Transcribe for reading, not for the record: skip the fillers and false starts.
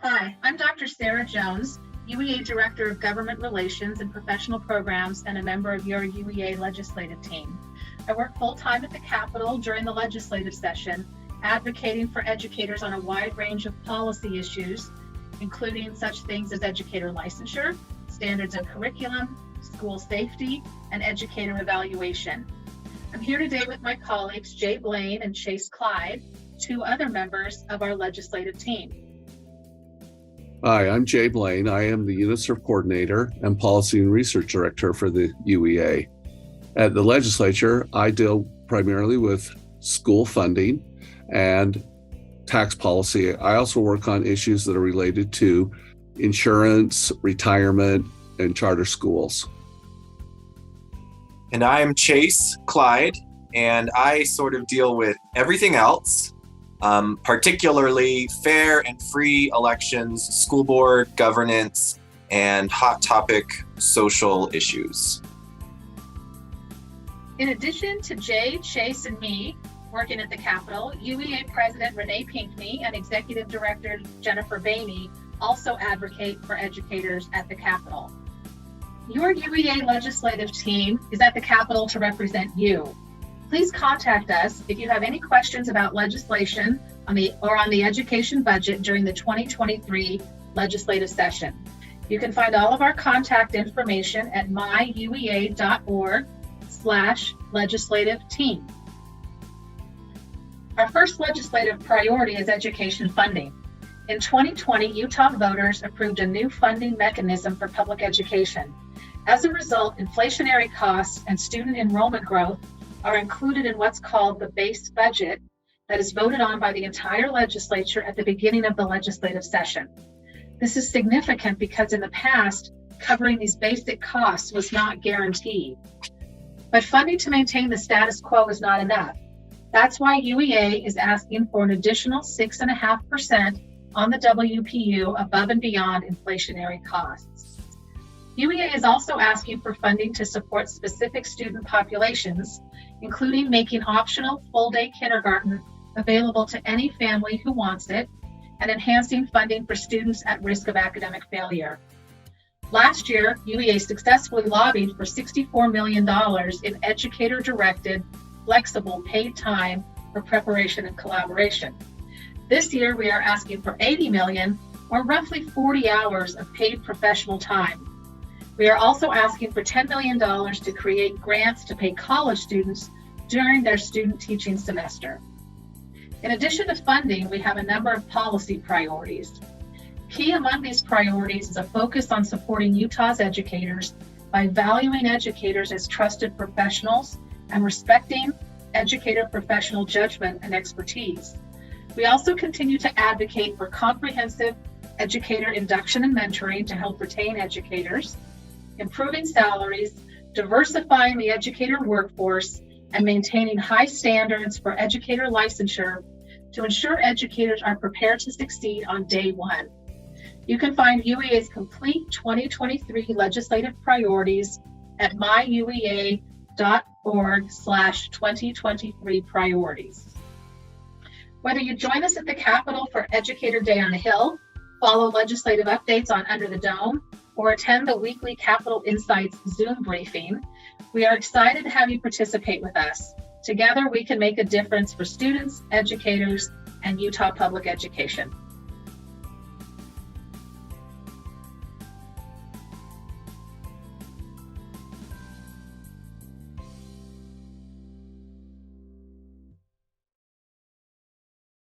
Hi, I'm Dr. Sarah Jones, UEA Director of Government Relations and Professional Programs and a member of your UEA legislative team. I work full-time at the Capitol during the legislative session, advocating for educators on a wide range of policy issues, including such things as educator licensure, standards of curriculum, school safety, and educator evaluation. I'm here today with my colleagues Jay Blaine and Chase Clyde, two other members of our legislative team. Hi, I'm Jay Blaine. I am the UNICEF Coordinator and Policy and Research Director for the UEA. At the legislature, I deal primarily with school funding and tax policy. I also work on issues that are related to insurance, retirement, and charter schools. And I am Chase Clyde, and I sort of deal with everything else. Particularly fair and free elections, school board governance, and hot topic social issues. In addition to Jay, Chase, and me working at the Capitol, UEA President Renee Pinkney and Executive Director Jennifer Bainey also advocate for educators at the Capitol. Your UEA legislative team is at the Capitol to represent you. Please contact us if you have any questions about legislation on the education budget during the 2023 legislative session. You can find all of our contact information at myuea.org/legislative team. Our first legislative priority is education funding. In 2020, Utah voters approved a new funding mechanism for public education. As a result, inflationary costs and student enrollment growth are included in what's called the base budget that is voted on by the entire legislature at the beginning of the legislative session. This is significant because in the past, covering these basic costs was not guaranteed. But funding to maintain the status quo is not enough. That's why UEA is asking for an additional 6.5% on the WPU above and beyond inflationary costs. UEA is also asking for funding to support specific student populations, including making optional full-day kindergarten available to any family who wants it, and enhancing funding for students at risk of academic failure. Last year, UEA successfully lobbied for $64 million in educator-directed, flexible paid time for preparation and collaboration. This year, we are asking for $80 million, or roughly 40 hours of paid professional time. We are also asking for $10 million to create grants to pay college students during their student teaching semester. In addition to funding, we have a number of policy priorities. Key among these priorities is a focus on supporting Utah's educators by valuing educators as trusted professionals and respecting educator professional judgment and expertise. We also continue to advocate for comprehensive educator induction and mentoring to help retain educators, improving salaries, diversifying the educator workforce, and maintaining high standards for educator licensure to ensure educators are prepared to succeed on day one. You can find UEA's complete 2023 legislative priorities at myuea.org/2023 priorities. Whether you join us at the Capitol for Educator Day on the Hill, follow legislative updates on Under the Dome, or attend the weekly Capitol Insights Zoom briefing, we are excited to have you participate with us. Together, we can make a difference for students, educators, and Utah public education.